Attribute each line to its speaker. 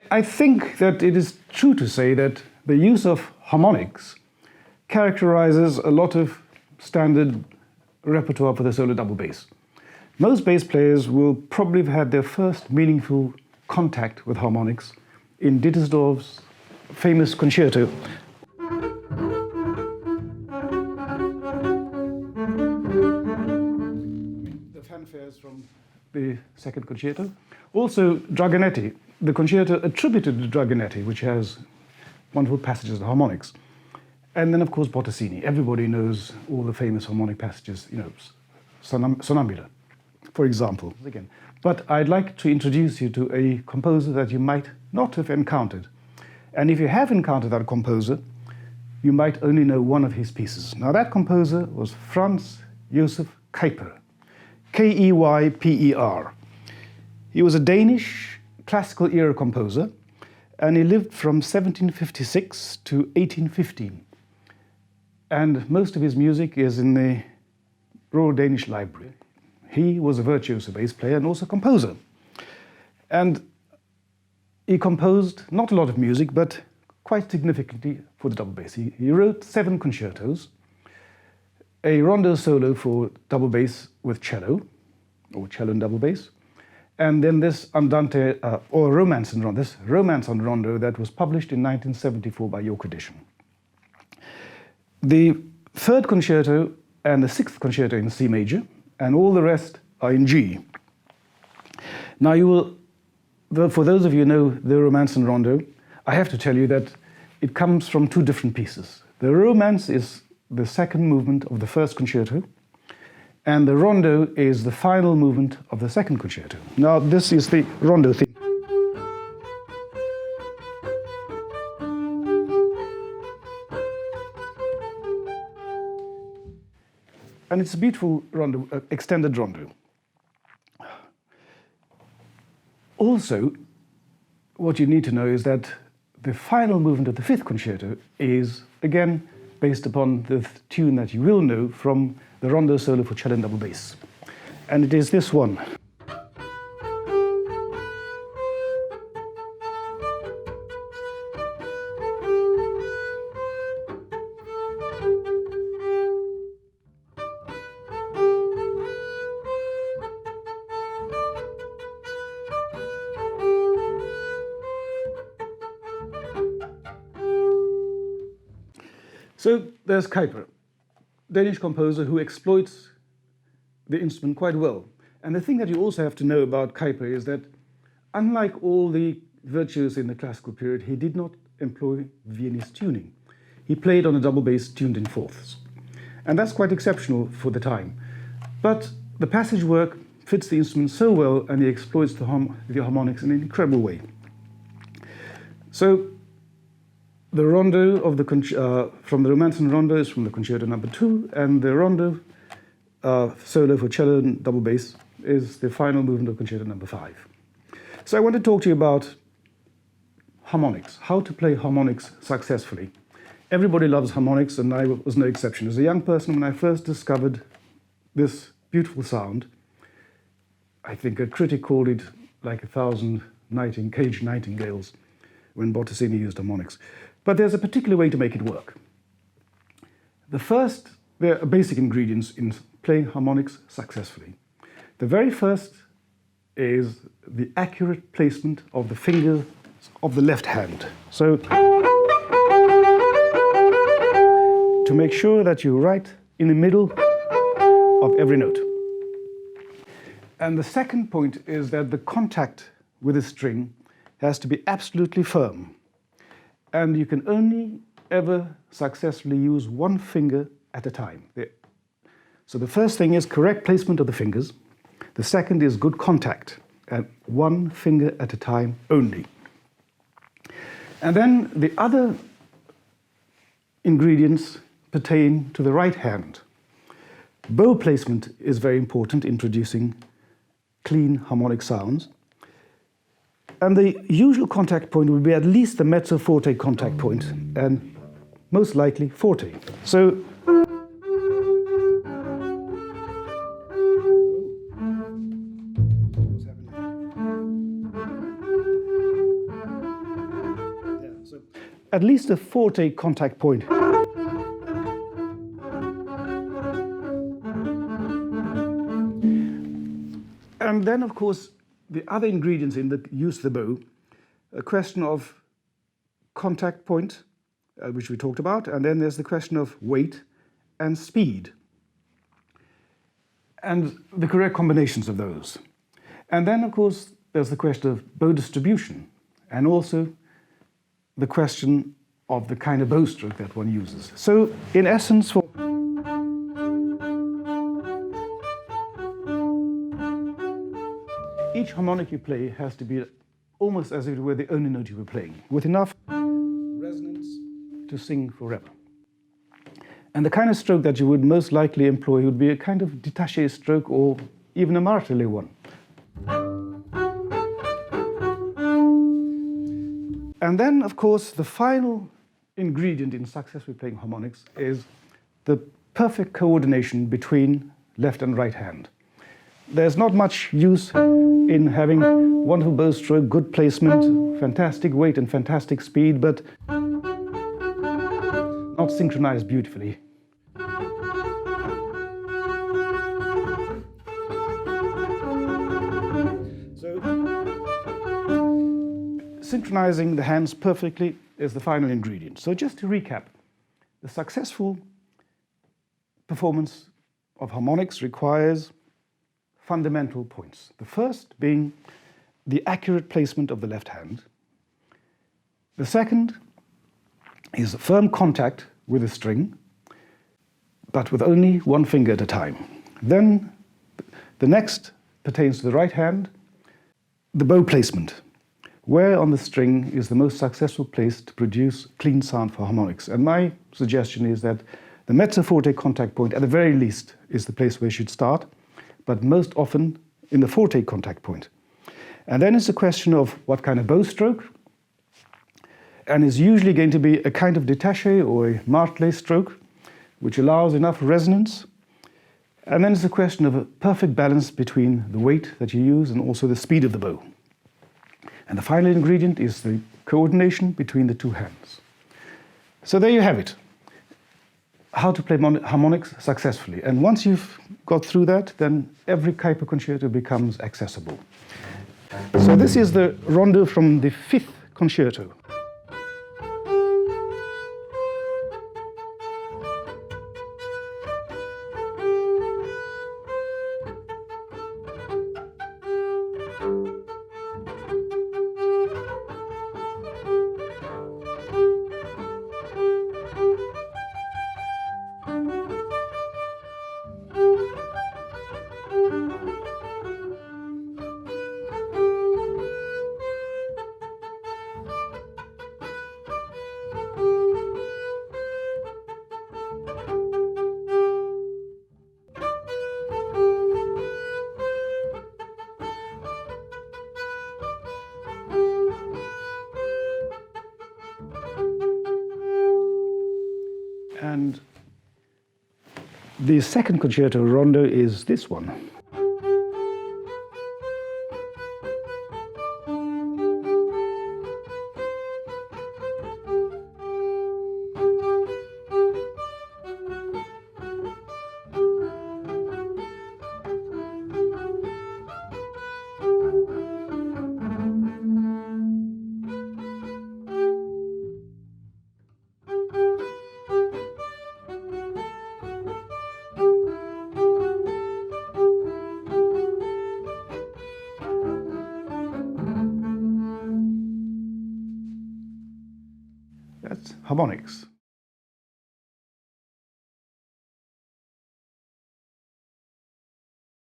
Speaker 1: I think that it is true to say that the use of harmonics characterizes a lot of standard repertoire for the solo double bass. Most bass players will probably have had their first meaningful contact with harmonics in Dittersdorf's famous concerto. The fanfares from the second concerto. Also, Dragonetti, the concerto attributed to Dragonetti, which has wonderful passages of harmonics. And then, of course, Bottesini. Everybody knows all the famous harmonic passages, you know, Sonnambula, for example. Again. But I'd like to introduce you to a composer that you might not have encountered. And if you have encountered that composer, you might only know one of his pieces. Now, that composer was Franz Joseph Kuyper, K-E-Y-P-E-R. He was a Danish classical era composer, and he lived from 1756 to 1815. And most of his music is in the Royal Danish Library. He was a virtuoso bass player and also composer. And he composed not a lot of music, but quite significantly for the double bass. He wrote 7 concertos, a Rondo solo for double bass with cello, or cello and double bass, and then this Andante, or Romance on Rondo, this Romance on Rondo that was published in 1974 by York Edition. The 3rd concerto and the 6th concerto in C major, and all the rest are in G. Now you will, for those of you who know the Romance and Rondo, I have to tell you that it comes from 2 different pieces. The Romance is the 2nd movement of the 1st concerto, and the Rondo is the final movement of the 2nd concerto. Now this is the Rondo theme. And it's a beautiful rondo, extended rondo. Also, what you need to know is that the final movement of the 5th concerto is, again, based upon the tune that you will know from the Rondo solo for cello and double bass. And it is this one. So there's Kuyper, Danish composer who exploits the instrument quite well. And the thing that you also have to know about Kuyper is that, unlike all the virtuosi in the classical period, he did not employ Viennese tuning. He played on a double bass tuned in fourths. And that's quite exceptional for the time. But the passage work fits the instrument so well, and he exploits the harmonics in an incredible way. So the Rondo of the from the Romance and Rondo is from the Concerto No. 2, and the Rondo solo for cello and double bass is the final movement of Concerto No. 5. So I want to talk to you about harmonics, how to play harmonics successfully. Everybody loves harmonics, and I was no exception. As a young person, when I first discovered this beautiful sound, I think a critic called it like 1,000 caged nightingales when Bottesini used harmonics. But there's a particular way to make it work. There are basic ingredients in playing harmonics successfully. The very first is the accurate placement of the fingers of the left hand. So, to make sure that you're right in the middle of every note. And the second point is that the contact with the string has to be absolutely firm. And you can only ever successfully use one finger at a time. So the first thing is correct placement of the fingers. The second is good contact, and one finger at a time only. And then the other ingredients pertain to the right hand. Bow placement is very important, introducing clean harmonic sounds. And the usual contact point would be at least the mezzo forte contact point, and most likely forte. So at least a forte contact point. And then, of course, the other ingredients in the use of the bow, a question of contact point, which we talked about, and then there's the question of weight and speed, and the correct combinations of those. And then, of course, there's the question of bow distribution, and also the question of the kind of bow stroke that one uses. So, in essence, for each harmonic you play has to be almost as if it were the only note you were playing, with enough resonance to sing forever. And the kind of stroke that you would most likely employ would be a kind of détaché stroke or even a martelé one. And then, of course, the final ingredient in successfully playing harmonics is the perfect coordination between left and right hand. There's not much use in having wonderful bow stroke, good placement, fantastic weight and fantastic speed, but not synchronized beautifully. So, synchronizing the hands perfectly is the final ingredient. So just to recap, the successful performance of harmonics requires fundamental points. The first being the accurate placement of the left hand. The second is firm contact with the string, but with only one finger at a time. Then the next pertains to the right hand, the bow placement. Where on the string is the most successful place to produce clean sound for harmonics? And my suggestion is that the mezzo forte contact point, at the very least, is the place where you should start, but most often in the forte contact point. And then it's a question of what kind of bow stroke, and is usually going to be a kind of détaché or a martelé stroke, which allows enough resonance. And then it's a question of a perfect balance between the weight that you use and also the speed of the bow. And the final ingredient is the coordination between the two hands. So there you have it. How to play harmonics successfully. And once you've got through that, then every Kuiper concerto becomes accessible. So this is the Rondo from the Fifth Concerto. And the second concerto, Rondo, is this one. That's harmonics.